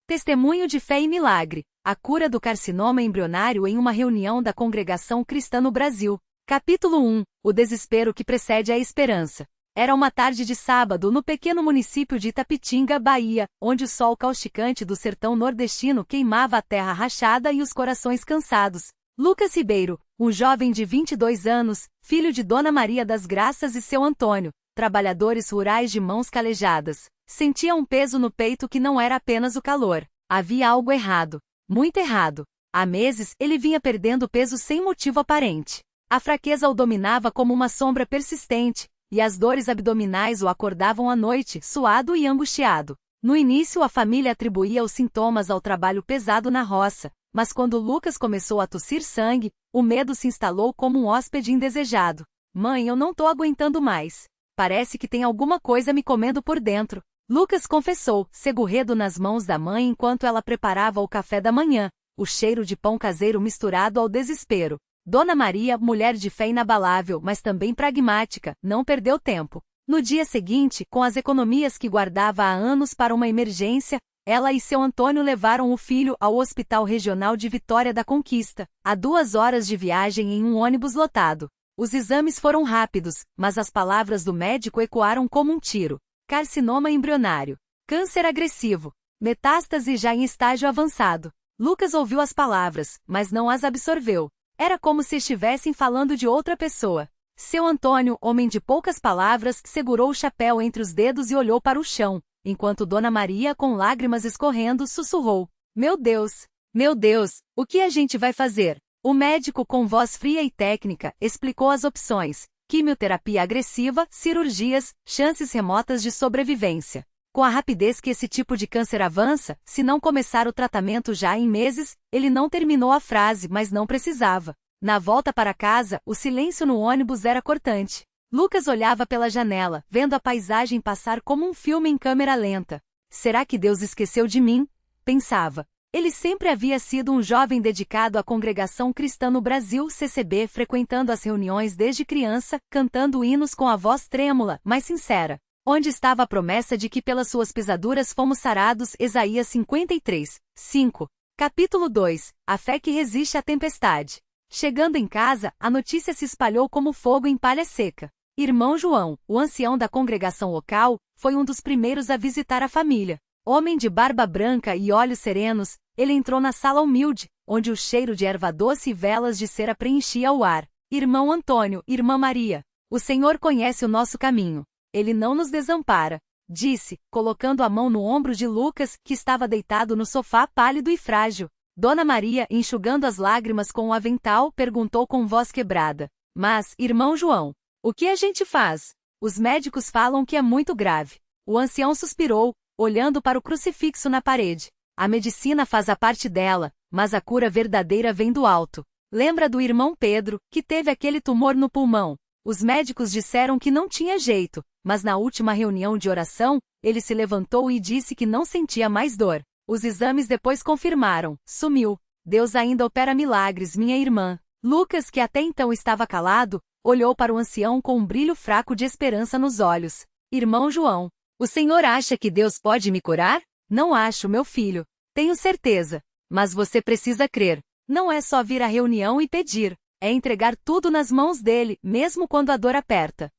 Testemunho de fé e milagre. A cura do carcinoma embrionário em uma reunião da Congregação Cristã no Brasil. Capítulo 1. O desespero que precede a esperança. Era uma tarde de sábado no pequeno município de Itapitinga, Bahia, onde o sol causticante do sertão nordestino queimava a terra rachada e os corações cansados. Lucas Ribeiro, um jovem de 22 anos, filho de Dona Maria das Graças e seu Antônio, trabalhadores rurais de mãos calejadas, sentia um peso no peito que não era apenas o calor. Havia algo errado. Muito errado. Há meses, ele vinha perdendo peso sem motivo aparente. A fraqueza o dominava como uma sombra persistente, e as dores abdominais o acordavam à noite, suado e angustiado. No início, a família atribuía os sintomas ao trabalho pesado na roça, mas quando Lucas começou a tossir sangue, o medo se instalou como um hóspede indesejado. Mãe, eu não tô aguentando mais. Parece que tem alguma coisa me comendo por dentro. Lucas confessou, segurredo nas mãos da mãe enquanto ela preparava o café da manhã, o cheiro de pão caseiro misturado ao desespero. Dona Maria, mulher de fé inabalável, mas também pragmática, não perdeu tempo. No dia seguinte, com as economias que guardava há anos para uma emergência, ela e seu Antônio levaram o filho ao Hospital Regional de Vitória da Conquista, a 2 horas de viagem em um ônibus lotado. Os exames foram rápidos, mas as palavras do médico ecoaram como um tiro. Carcinoma embrionário. Câncer agressivo. Metástase já em estágio avançado. Lucas ouviu as palavras, mas não as absorveu. Era como se estivessem falando de outra pessoa. Seu Antônio, homem de poucas palavras, segurou o chapéu entre os dedos e olhou para o chão, enquanto Dona Maria, com lágrimas escorrendo, sussurrou: Meu Deus! Meu Deus! O que a gente vai fazer? O médico, com voz fria e técnica, explicou as opções: quimioterapia agressiva, cirurgias, chances remotas de sobrevivência. Com a rapidez que esse tipo de câncer avança, se não começar o tratamento já em meses, ele não terminou a frase, mas não precisava. Na volta para casa, o silêncio no ônibus era cortante. Lucas olhava pela janela, vendo a paisagem passar como um filme em câmera lenta. Será que Deus esqueceu de mim? Pensava. Ele sempre havia sido um jovem dedicado à Congregação Cristã no Brasil, CCB, frequentando as reuniões desde criança, cantando hinos com a voz trêmula, mas sincera. Onde estava a promessa de que pelas suas pisaduras fomos sarados? Isaías 53, 5. Capítulo 2. A fé que resiste à tempestade. Chegando em casa, a notícia se espalhou como fogo em palha seca. Irmão João, o ancião da congregação local, foi um dos primeiros a visitar a família. Homem de barba branca e olhos serenos, ele entrou na sala humilde, onde o cheiro de erva doce e velas de cera preenchia o ar. Irmão Antônio, irmã Maria, o Senhor conhece o nosso caminho. Ele não nos desampara, disse, colocando a mão no ombro de Lucas, que estava deitado no sofá pálido e frágil. Dona Maria, enxugando as lágrimas com o avental, perguntou com voz quebrada: Mas, irmão João, o que a gente faz? Os médicos falam que é muito grave. O ancião suspirou, olhando para o crucifixo na parede. A medicina faz a parte dela, mas a cura verdadeira vem do alto. Lembra do irmão Pedro, que teve aquele tumor no pulmão? Os médicos disseram que não tinha jeito, mas na última reunião de oração, ele se levantou e disse que não sentia mais dor. Os exames depois confirmaram: sumiu. Deus ainda opera milagres, minha irmã. Lucas, que até então estava calado, olhou para o ancião com um brilho fraco de esperança nos olhos. Irmão João, o senhor acha que Deus pode me curar? Não acho, meu filho. Tenho certeza. Mas você precisa crer. Não é só vir à reunião e pedir. É entregar tudo nas mãos dele, mesmo quando a dor aperta.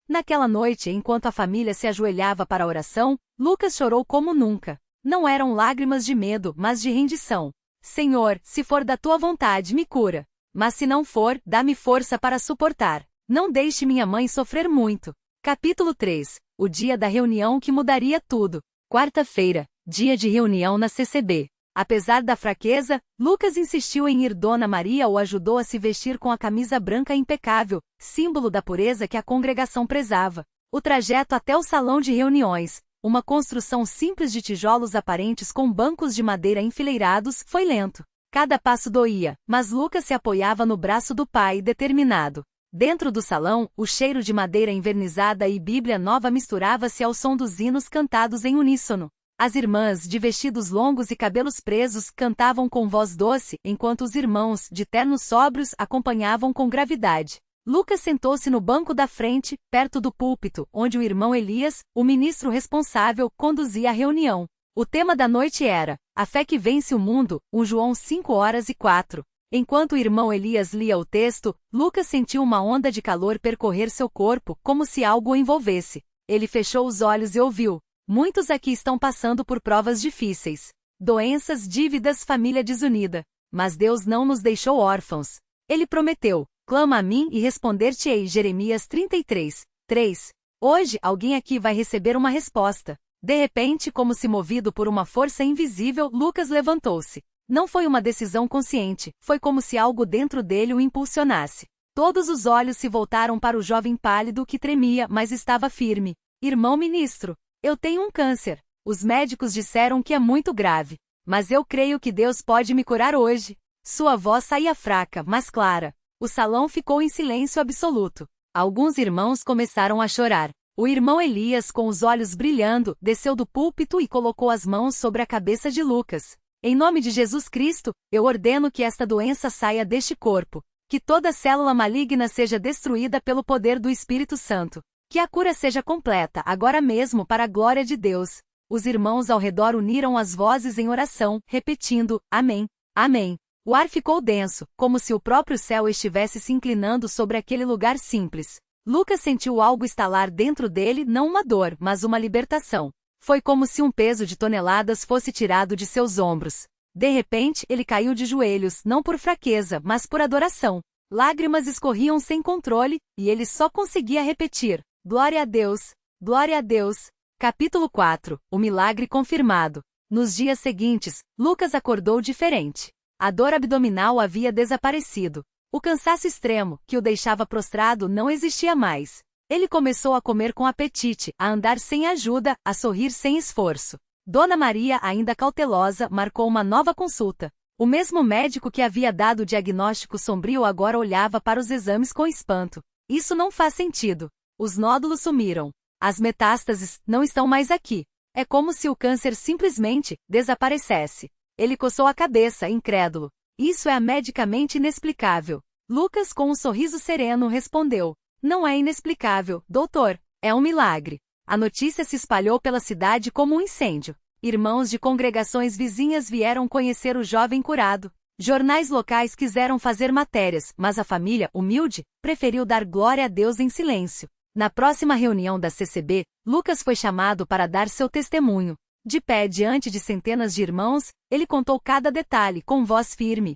Naquela noite, enquanto a família se ajoelhava para a oração, Lucas chorou como nunca. Não eram lágrimas de medo, mas de rendição. Senhor, se for da tua vontade, me cura. Mas se não for, dá-me força para suportar. Não deixe minha mãe sofrer muito. Capítulo 3. O dia da reunião que mudaria tudo. Quarta-feira, dia de reunião na CCB. Apesar da fraqueza, Lucas insistiu em ir. Dona Maria o ajudou a se vestir com a camisa branca impecável, símbolo da pureza que a congregação prezava. O trajeto até o salão de reuniões, uma construção simples de tijolos aparentes com bancos de madeira enfileirados, foi lento. Cada passo doía, mas Lucas se apoiava no braço do pai, determinado. Dentro do salão, o cheiro de madeira envernizada e Bíblia nova misturava-se ao som dos hinos cantados em uníssono. As irmãs, de vestidos longos e cabelos presos, cantavam com voz doce, enquanto os irmãos, de ternos sóbrios, acompanhavam com gravidade. Lucas sentou-se no banco da frente, perto do púlpito, onde o irmão Elias, o ministro responsável, conduzia a reunião. O tema da noite era A Fé que Vence o Mundo, 1 João 5:04. Enquanto o irmão Elias lia o texto, Lucas sentiu uma onda de calor percorrer seu corpo, como se algo o envolvesse. Ele fechou os olhos e ouviu. Muitos aqui estão passando por provas difíceis. Doenças, dívidas, família desunida. Mas Deus não nos deixou órfãos. Ele prometeu, clama a mim e responder-te-ei. Jeremias 33:3. Hoje, alguém aqui vai receber uma resposta. De repente, como se movido por uma força invisível, Lucas levantou-se. Não foi uma decisão consciente, foi como se algo dentro dele o impulsionasse. Todos os olhos se voltaram para o jovem pálido que tremia, mas estava firme. Irmão ministro, eu tenho um câncer. Os médicos disseram que é muito grave. Mas eu creio que Deus pode me curar hoje. Sua voz saía fraca, mas clara. O salão ficou em silêncio absoluto. Alguns irmãos começaram a chorar. O irmão Elias, com os olhos brilhando, desceu do púlpito e colocou as mãos sobre a cabeça de Lucas. Em nome de Jesus Cristo, eu ordeno que esta doença saia deste corpo. Que toda célula maligna seja destruída pelo poder do Espírito Santo. Que a cura seja completa agora mesmo para a glória de Deus. Os irmãos ao redor uniram as vozes em oração, repetindo, Amém, Amém. O ar ficou denso, como se o próprio céu estivesse se inclinando sobre aquele lugar simples. Lucas sentiu algo estalar dentro dele, não uma dor, mas uma libertação. Foi como se um peso de toneladas fosse tirado de seus ombros. De repente, ele caiu de joelhos, não por fraqueza, mas por adoração. Lágrimas escorriam sem controle, e ele só conseguia repetir, Glória a Deus, Glória a Deus. Capítulo 4. O milagre confirmado. Nos dias seguintes, Lucas acordou diferente. A dor abdominal havia desaparecido. O cansaço extremo, que o deixava prostrado, não existia mais. Ele começou a comer com apetite, a andar sem ajuda, a sorrir sem esforço. Dona Maria, ainda cautelosa, marcou uma nova consulta. O mesmo médico que havia dado o diagnóstico sombrio agora olhava para os exames com espanto. Isso não faz sentido. Os nódulos sumiram. As metástases não estão mais aqui. É como se o câncer simplesmente desaparecesse. Ele coçou a cabeça, incrédulo. Isso é medicamente inexplicável. Lucas, com um sorriso sereno, respondeu. Não é inexplicável, doutor. É um milagre. A notícia se espalhou pela cidade como um incêndio. Irmãos de congregações vizinhas vieram conhecer o jovem curado. Jornais locais quiseram fazer matérias, mas a família, humilde, preferiu dar glória a Deus em silêncio. Na próxima reunião da CCB, Lucas foi chamado para dar seu testemunho. De pé diante de centenas de irmãos, ele contou cada detalhe com voz firme.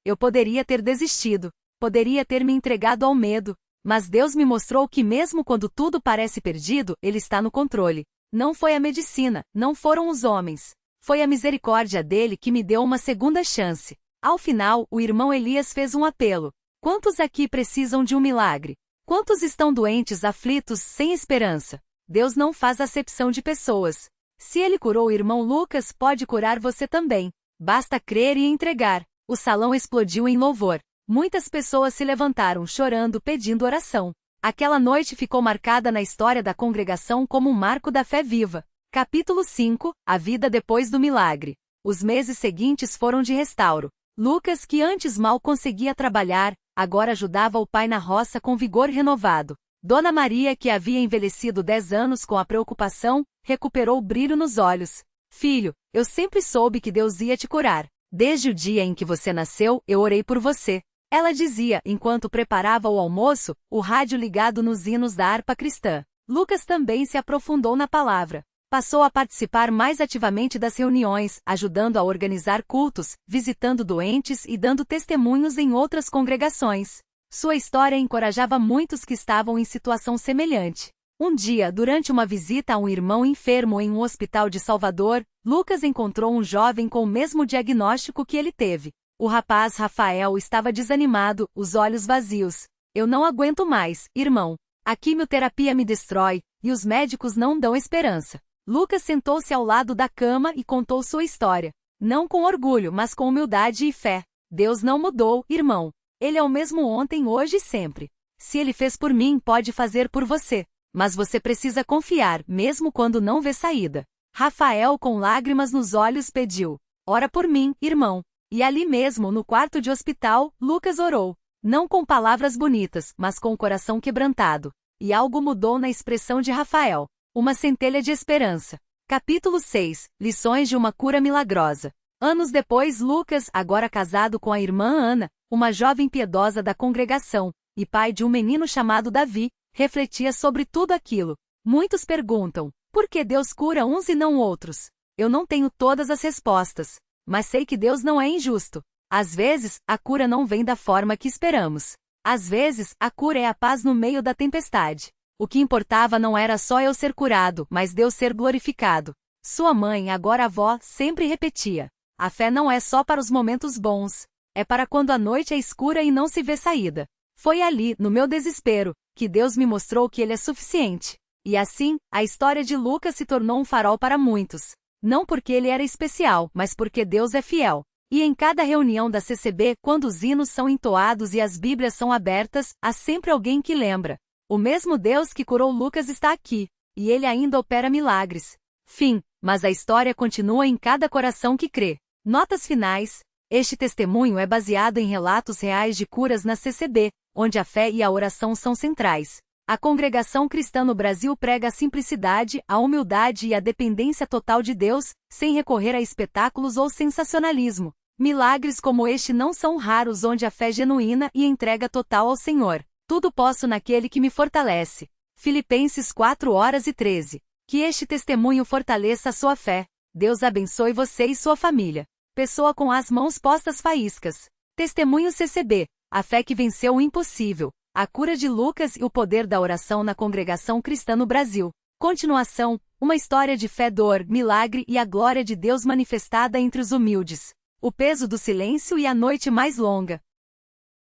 Eu poderia ter desistido, poderia ter me entregado ao medo, mas Deus me mostrou que mesmo quando tudo parece perdido, Ele está no controle. Não foi a medicina, não foram os homens. Foi a misericórdia dele que me deu uma segunda chance. Ao final, o irmão Elias fez um apelo. Quantos aqui precisam de um milagre? Quantos estão doentes, aflitos, sem esperança? Deus não faz acepção de pessoas. Se ele curou o irmão Lucas, pode curar você também. Basta crer e entregar. O salão explodiu em louvor. Muitas pessoas se levantaram chorando, pedindo oração. Aquela noite ficou marcada na história da congregação como um marco da fé viva. Capítulo 5. A vida depois do milagre. Os meses seguintes foram de restauro. Lucas, que antes mal conseguia trabalhar, agora ajudava o pai na roça com vigor renovado. Dona Maria, que havia envelhecido 10 anos com a preocupação, recuperou o brilho nos olhos. Filho, eu sempre soube que Deus ia te curar. Desde o dia em que você nasceu, eu orei por você. Ela dizia, enquanto preparava o almoço, o rádio ligado nos hinos da harpa cristã. Lucas também se aprofundou na palavra. Passou a participar mais ativamente das reuniões, ajudando a organizar cultos, visitando doentes e dando testemunhos em outras congregações. Sua história encorajava muitos que estavam em situação semelhante. Um dia, durante uma visita a um irmão enfermo em um hospital de Salvador, Lucas encontrou um jovem com o mesmo diagnóstico que ele teve. O rapaz Rafael estava desanimado, os olhos vazios. Eu não aguento mais, irmão. A quimioterapia me destrói, e os médicos não dão esperança. Lucas sentou-se ao lado da cama e contou sua história. Não com orgulho, mas com humildade e fé. Deus não mudou, irmão. Ele é o mesmo ontem, hoje e sempre. Se ele fez por mim, pode fazer por você. Mas você precisa confiar, mesmo quando não vê saída. Rafael, com lágrimas nos olhos, pediu. Ora por mim, irmão. E ali mesmo, no quarto de hospital, Lucas orou. Não com palavras bonitas, mas com o coração quebrantado. E algo mudou na expressão de Rafael. Uma centelha de esperança. Capítulo 6. Lições de uma cura milagrosa. Anos depois, Lucas, agora casado com a irmã Ana, uma jovem piedosa da congregação, e pai de um menino chamado Davi, refletia sobre tudo aquilo. Muitos perguntam, por que Deus cura uns e não outros? Eu não tenho todas as respostas, mas sei que Deus não é injusto. Às vezes, a cura não vem da forma que esperamos. Às vezes, a cura é a paz no meio da tempestade. O que importava não era só eu ser curado, mas Deus ser glorificado. Sua mãe, agora avó, sempre repetia: a fé não é só para os momentos bons. É para quando a noite é escura e não se vê saída. Foi ali, no meu desespero, que Deus me mostrou que Ele é suficiente. E assim, a história de Lucas se tornou um farol para muitos. Não porque ele era especial, mas porque Deus é fiel. E em cada reunião da CCB, quando os hinos são entoados e as Bíblias são abertas, há sempre alguém que lembra: o mesmo Deus que curou Lucas está aqui, e Ele ainda opera milagres. Fim. Mas a história continua em cada coração que crê. Notas finais. Este testemunho é baseado em relatos reais de curas na CCB, onde a fé e a oração são centrais. A Congregação Cristã no Brasil prega a simplicidade, a humildade e a dependência total de Deus, sem recorrer a espetáculos ou sensacionalismo. Milagres como este não são raros onde a fé genuína e entrega total ao Senhor. Tudo posso naquele que me fortalece. Filipenses 4:13. Que este testemunho fortaleça a sua fé. Deus abençoe você e sua família. Pessoa com as mãos postas faíscas. Testemunho CCB. A fé que venceu o impossível. A cura de Lucas e o poder da oração na Congregação Cristã no Brasil. Continuação. Uma história de fé, dor, milagre e a glória de Deus manifestada entre os humildes. O peso do silêncio e a noite mais longa.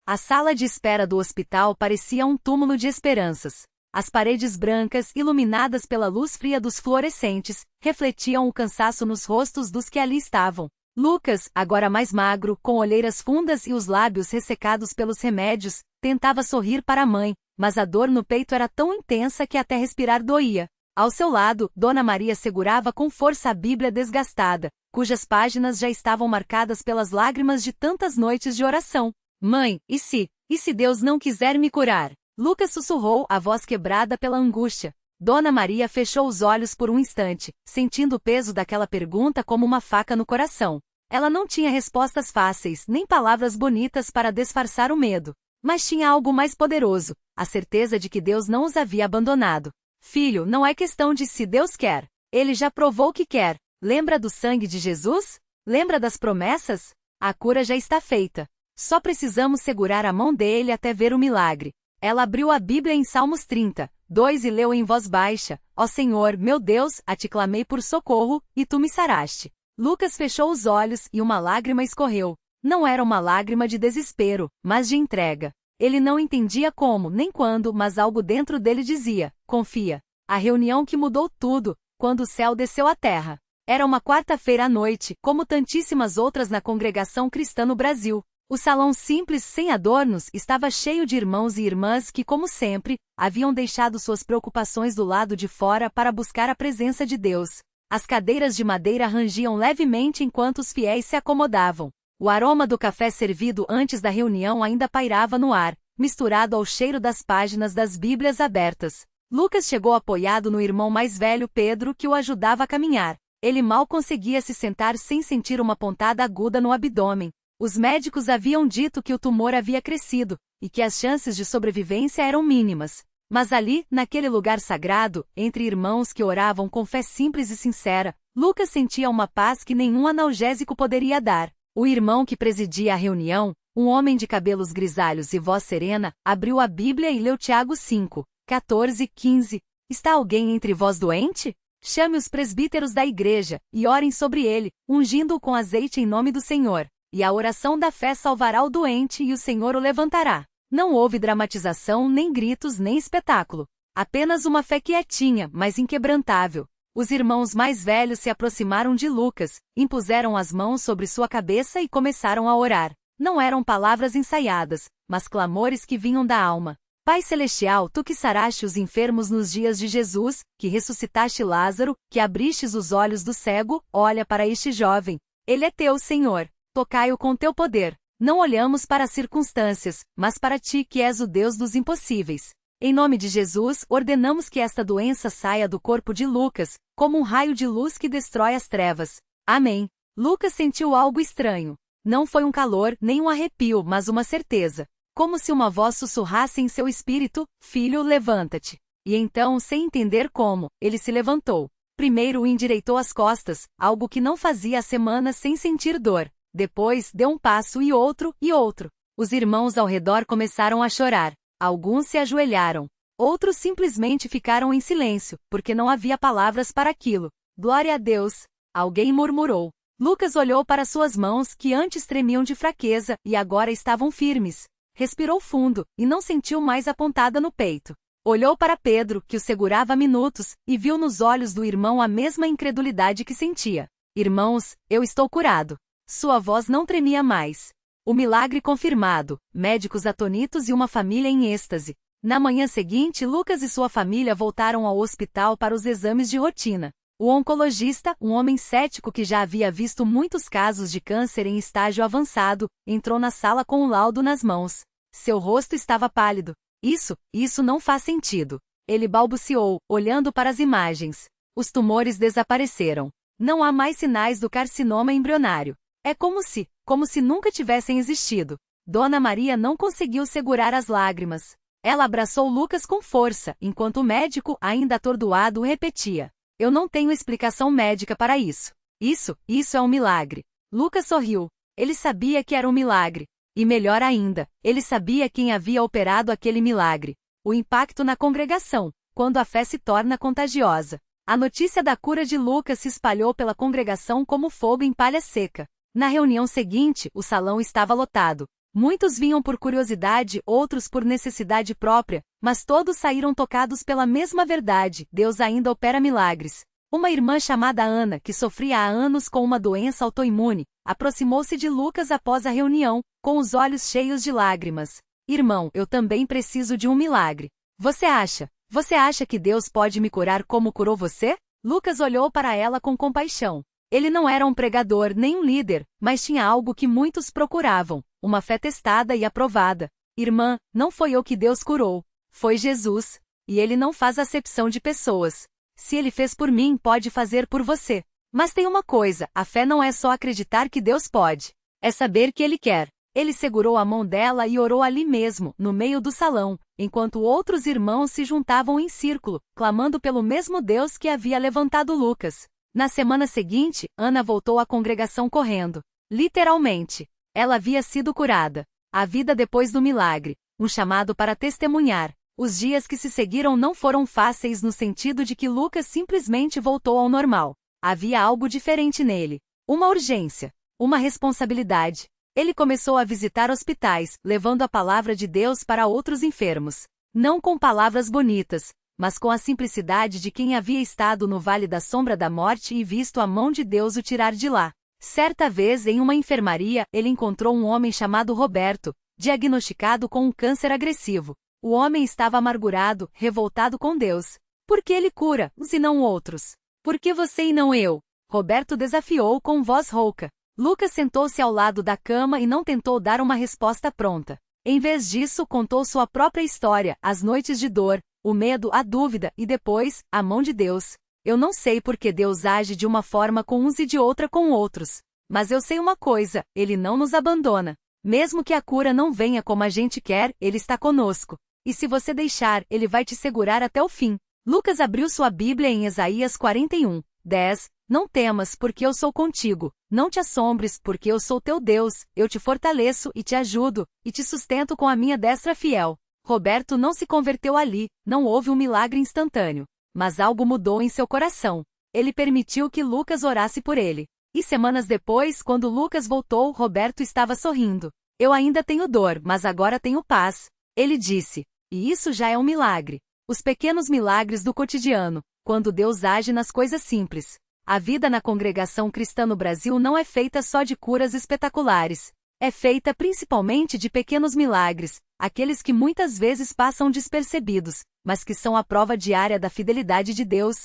A sala de espera do hospital parecia um túmulo de esperanças. As paredes brancas, iluminadas pela luz fria dos fluorescentes, refletiam o cansaço nos rostos dos que ali estavam. Lucas, agora mais magro, com olheiras fundas e os lábios ressecados pelos remédios, tentava sorrir para a mãe, mas a dor no peito era tão intensa que até respirar doía. Ao seu lado, Dona Maria segurava com força a Bíblia desgastada, cujas páginas já estavam marcadas pelas lágrimas de tantas noites de oração. Mãe, e se Deus não quiser me curar? Lucas sussurrou, a voz quebrada pela angústia. Dona Maria fechou os olhos por um instante, sentindo o peso daquela pergunta como uma faca no coração. Ela não tinha respostas fáceis, nem palavras bonitas para disfarçar o medo. Mas tinha algo mais poderoso, a certeza de que Deus não os havia abandonado. Filho, não é questão de se Deus quer. Ele já provou que quer. Lembra do sangue de Jesus? Lembra das promessas? A cura já está feita. Só precisamos segurar a mão dele até ver o milagre. Ela abriu a Bíblia em Salmos 30:2 e leu em voz baixa: Ó Senhor, meu Deus, a ti clamei por socorro, e tu me saraste. Lucas fechou os olhos e uma lágrima escorreu. Não era uma lágrima de desespero, mas de entrega. Ele não entendia como, nem quando, mas algo dentro dele dizia: confia. A reunião que mudou tudo, quando o céu desceu à terra. Era uma quarta-feira à noite, como tantíssimas outras na Congregação Cristã no Brasil. O salão simples, sem adornos, estava cheio de irmãos e irmãs que, como sempre, haviam deixado suas preocupações do lado de fora para buscar a presença de Deus. As cadeiras de madeira rangiam levemente enquanto os fiéis se acomodavam. O aroma do café servido antes da reunião ainda pairava no ar, misturado ao cheiro das páginas das Bíblias abertas. Lucas chegou apoiado no irmão mais velho Pedro, que o ajudava a caminhar. Ele mal conseguia se sentar sem sentir uma pontada aguda no abdômen. Os médicos haviam dito que o tumor havia crescido, e que as chances de sobrevivência eram mínimas. Mas ali, naquele lugar sagrado, entre irmãos que oravam com fé simples e sincera, Lucas sentia uma paz que nenhum analgésico poderia dar. O irmão que presidia a reunião, um homem de cabelos grisalhos e voz serena, abriu a Bíblia e leu Tiago 5:14-15. Está alguém entre vós doente? Chame os presbíteros da igreja, e orem sobre ele, ungindo-o com azeite em nome do Senhor. E a oração da fé salvará o doente e o Senhor o levantará. Não houve dramatização, nem gritos, nem espetáculo. Apenas uma fé quietinha, mas inquebrantável. Os irmãos mais velhos se aproximaram de Lucas, impuseram as mãos sobre sua cabeça e começaram a orar. Não eram palavras ensaiadas, mas clamores que vinham da alma. Pai Celestial, tu que saraste os enfermos nos dias de Jesus, que ressuscitaste Lázaro, que abristes os olhos do cego, olha para este jovem. Ele é teu, Senhor. Tocai-o com teu poder. Não olhamos para as circunstâncias, mas para ti que és o Deus dos impossíveis. Em nome de Jesus, ordenamos que esta doença saia do corpo de Lucas, como um raio de luz que destrói as trevas. Amém. Lucas sentiu algo estranho. Não foi um calor, nem um arrepio, mas uma certeza. Como se uma voz sussurrasse em seu espírito: filho, levanta-te. E então, sem entender como, ele se levantou. Primeiro endireitou as costas, algo que não fazia há semanas sem sentir dor. Depois, deu um passo e outro, e outro. Os irmãos ao redor começaram a chorar. Alguns se ajoelharam. Outros simplesmente ficaram em silêncio, porque não havia palavras para aquilo. Glória a Deus! Alguém murmurou. Lucas olhou para suas mãos, que antes tremiam de fraqueza, e agora estavam firmes. Respirou fundo, e não sentiu mais a pontada no peito. Olhou para Pedro, que o segurava há minutos, e viu nos olhos do irmão a mesma incredulidade que sentia. Irmãos, eu estou curado. Sua voz não tremia mais. O milagre confirmado, médicos atonitos e uma família em êxtase. Na manhã seguinte, Lucas e sua família voltaram ao hospital para os exames de rotina. O oncologista, um homem cético que já havia visto muitos casos de câncer em estágio avançado, entrou na sala com o laudo nas mãos. Seu rosto estava pálido. Isso não faz sentido. Ele balbuciou, olhando para as imagens. Os tumores desapareceram. Não há mais sinais do carcinoma embrionário. É como se nunca tivessem existido. Dona Maria não conseguiu segurar as lágrimas. Ela abraçou Lucas com força, enquanto o médico, ainda atordoado, repetia: eu não tenho explicação médica para isso. Isso é um milagre. Lucas sorriu. Ele sabia que era um milagre. E melhor ainda, ele sabia quem havia operado aquele milagre. O impacto na congregação, quando a fé se torna contagiosa. A notícia da cura de Lucas se espalhou pela congregação como fogo em palha seca. Na reunião seguinte, o salão estava lotado. Muitos vinham por curiosidade, outros por necessidade própria, mas todos saíram tocados pela mesma verdade: Deus ainda opera milagres. Uma irmã chamada Ana, que sofria há anos com uma doença autoimune, aproximou-se de Lucas após a reunião, com os olhos cheios de lágrimas. Irmão, eu também preciso de um milagre. Você acha que Deus pode me curar como curou você? Lucas olhou para ela com compaixão. Ele não era um pregador nem um líder, mas tinha algo que muitos procuravam: uma fé testada e aprovada. Irmã, não foi eu que Deus curou. Foi Jesus. E Ele não faz acepção de pessoas. Se Ele fez por mim, pode fazer por você. Mas tem uma coisa: a fé não é só acreditar que Deus pode. É saber que Ele quer. Ele segurou a mão dela e orou ali mesmo, no meio do salão, enquanto outros irmãos se juntavam em círculo, clamando pelo mesmo Deus que havia levantado Lucas. Na semana seguinte, Ana voltou à congregação correndo. Literalmente. Ela havia sido curada. A vida depois do milagre. Um chamado para testemunhar. Os dias que se seguiram não foram fáceis no sentido de que Lucas simplesmente voltou ao normal. Havia algo diferente nele. Uma urgência. Uma responsabilidade. Ele começou a visitar hospitais, levando a palavra de Deus para outros enfermos. Não com palavras bonitas, mas com a simplicidade de quem havia estado no vale da sombra da morte e visto a mão de Deus o tirar de lá. Certa vez, em uma enfermaria, ele encontrou um homem chamado Roberto, diagnosticado com um câncer agressivo. O homem estava amargurado, revoltado com Deus. Por que ele cura, uns e não outros? Por que você e não eu? Roberto desafiou com voz rouca. Lucas sentou-se ao lado da cama e não tentou dar uma resposta pronta. Em vez disso, contou sua própria história, as noites de dor, o medo, a dúvida e depois, a mão de Deus. Eu não sei por que Deus age de uma forma com uns e de outra com outros. Mas eu sei uma coisa: Ele não nos abandona. Mesmo que a cura não venha como a gente quer, Ele está conosco. E se você deixar, Ele vai te segurar até o fim. Lucas abriu sua Bíblia em Isaías 41:10. Não temas, porque eu sou contigo. Não te assombres, porque eu sou teu Deus. Eu te fortaleço e te ajudo, e te sustento com a minha destra fiel. Roberto não se converteu ali, não houve um milagre instantâneo. Mas algo mudou em seu coração. Ele permitiu que Lucas orasse por ele. E semanas depois, quando Lucas voltou, Roberto estava sorrindo. Eu ainda tenho dor, mas agora tenho paz. Ele disse. E isso já é um milagre. Os pequenos milagres do cotidiano, quando Deus age nas coisas simples. A vida na congregação cristã no Brasil não é feita só de curas espetaculares. É feita principalmente de pequenos milagres, aqueles que muitas vezes passam despercebidos, mas que são a prova diária da fidelidade de Deus.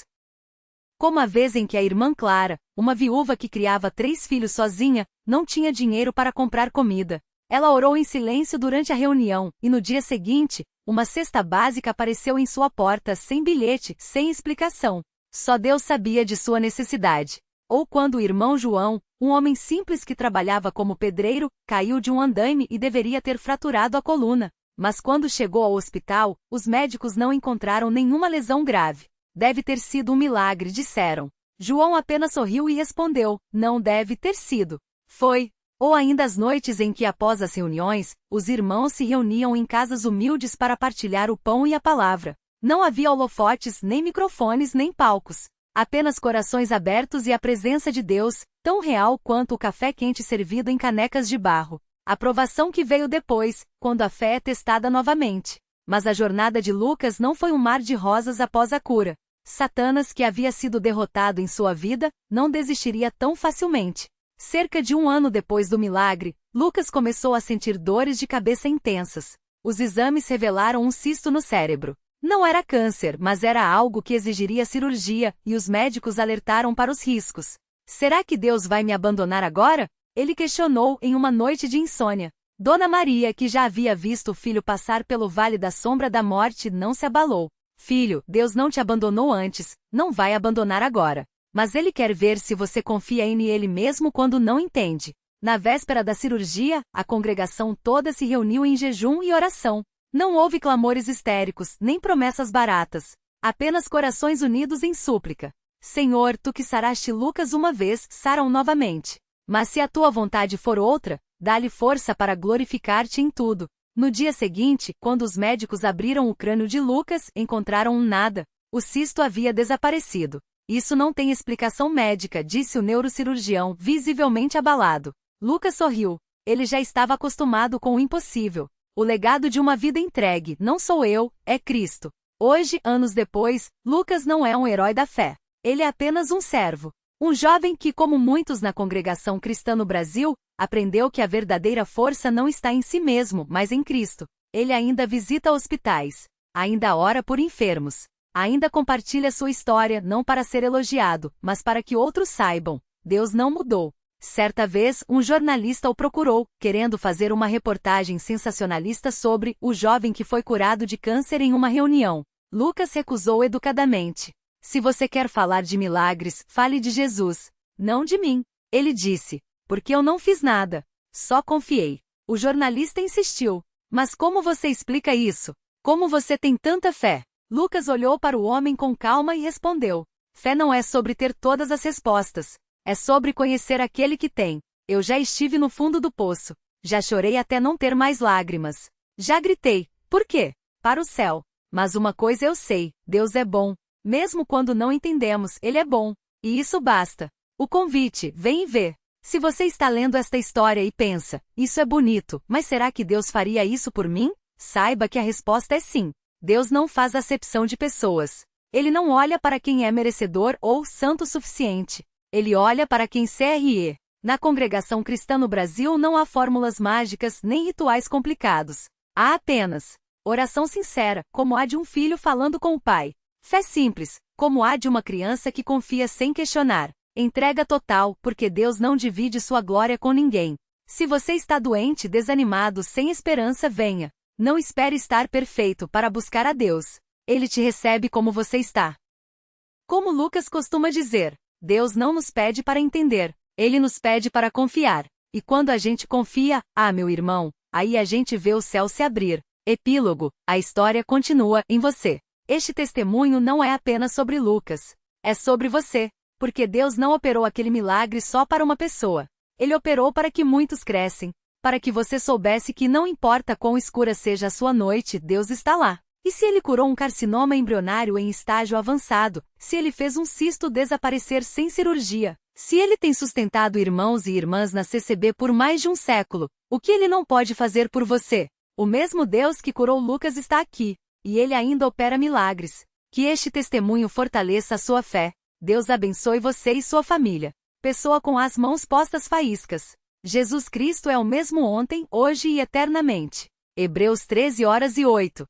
Como a vez em que a irmã Clara, uma viúva que criava 3 filhos sozinha, não tinha dinheiro para comprar comida. Ela orou em silêncio durante a reunião, e no dia seguinte, uma cesta básica apareceu em sua porta sem bilhete, sem explicação. Só Deus sabia de sua necessidade. Ou quando o irmão João, um homem simples que trabalhava como pedreiro, caiu de um andaime e deveria ter fraturado a coluna. Mas quando chegou ao hospital, os médicos não encontraram nenhuma lesão grave. Deve ter sido um milagre, disseram. João apenas sorriu e respondeu, não deve ter sido. Foi. Ou ainda as noites em que após as reuniões, os irmãos se reuniam em casas humildes para partilhar o pão e a palavra. Não havia holofotes, nem microfones, nem palcos. Apenas corações abertos e a presença de Deus, tão real quanto o café quente servido em canecas de barro. A provação que veio depois, quando a fé é testada novamente. Mas a jornada de Lucas não foi um mar de rosas após a cura. Satanás, que havia sido derrotado em sua vida, não desistiria tão facilmente. Cerca de um ano depois do milagre, Lucas começou a sentir dores de cabeça intensas. Os exames revelaram um cisto no cérebro. Não era câncer, mas era algo que exigiria cirurgia, e os médicos alertaram para os riscos. Será que Deus vai me abandonar agora? Ele questionou em uma noite de insônia. Dona Maria, que já havia visto o filho passar pelo vale da sombra da morte, não se abalou. Filho, Deus não te abandonou antes, não vai abandonar agora. Mas Ele quer ver se você confia em Ele mesmo quando não entende. Na véspera da cirurgia, a congregação toda se reuniu em jejum e oração. Não houve clamores histéricos, nem promessas baratas. Apenas corações unidos em súplica. Senhor, tu que saraste Lucas uma vez, sara-o novamente. Mas se a tua vontade for outra, dá-lhe força para glorificar-te em tudo. No dia seguinte, quando os médicos abriram o crânio de Lucas, encontraram nada. O cisto havia desaparecido. Isso não tem explicação médica, disse o neurocirurgião, visivelmente abalado. Lucas sorriu. Ele já estava acostumado com o impossível. O legado de uma vida entregue, não sou eu, é Cristo. Hoje, anos depois, Lucas não é um herói da fé. Ele é apenas um servo. Um jovem que, como muitos na congregação cristã no Brasil, aprendeu que a verdadeira força não está em si mesmo, mas em Cristo. Ele ainda visita hospitais. Ainda ora por enfermos. Ainda compartilha sua história, não para ser elogiado, mas para que outros saibam. Deus não mudou. Certa vez, um jornalista o procurou, querendo fazer uma reportagem sensacionalista sobre o jovem que foi curado de câncer em uma reunião. Lucas recusou educadamente. Se você quer falar de milagres, fale de Jesus, não de mim. Ele disse, porque eu não fiz nada, só confiei. O jornalista insistiu. Mas como você explica isso? Como você tem tanta fé? Lucas olhou para o homem com calma e respondeu. Fé não é sobre ter todas as respostas. É sobre conhecer aquele que tem. Eu já estive no fundo do poço. Já chorei até não ter mais lágrimas. Já gritei. Por quê? Para o céu. Mas uma coisa eu sei, Deus é bom. Mesmo quando não entendemos, Ele é bom. E isso basta. O convite, vem e vê. Se você está lendo esta história e pensa, isso é bonito, mas será que Deus faria isso por mim? Saiba que a resposta é sim. Deus não faz acepção de pessoas. Ele não olha para quem é merecedor ou santo o suficiente. Ele olha para quem CRE. Na congregação cristã no Brasil não há fórmulas mágicas nem rituais complicados. Há apenas oração sincera, como a de um filho falando com o pai. Fé simples, como a de uma criança que confia sem questionar. Entrega total, porque Deus não divide sua glória com ninguém. Se você está doente, desanimado, sem esperança, venha. Não espere estar perfeito para buscar a Deus. Ele te recebe como você está. Como Lucas costuma dizer, Deus não nos pede para entender, Ele nos pede para confiar. E quando a gente confia, meu irmão, aí a gente vê o céu se abrir. Epílogo, a história continua em você. Este testemunho não é apenas sobre Lucas. É sobre você. Porque Deus não operou aquele milagre só para uma pessoa. Ele operou para que muitos crescem. Para que você soubesse que não importa quão escura seja a sua noite, Deus está lá. E se Ele curou um carcinoma embrionário em estágio avançado, se Ele fez um cisto desaparecer sem cirurgia, se Ele tem sustentado irmãos e irmãs na CCB por mais de um século, o que Ele não pode fazer por você? O mesmo Deus que curou Lucas está aqui. E Ele ainda opera milagres. Que este testemunho fortaleça a sua fé. Deus abençoe você e sua família. Pessoa com as mãos postas faíscas. Jesus Cristo é o mesmo ontem, hoje e eternamente. Hebreus 13:8.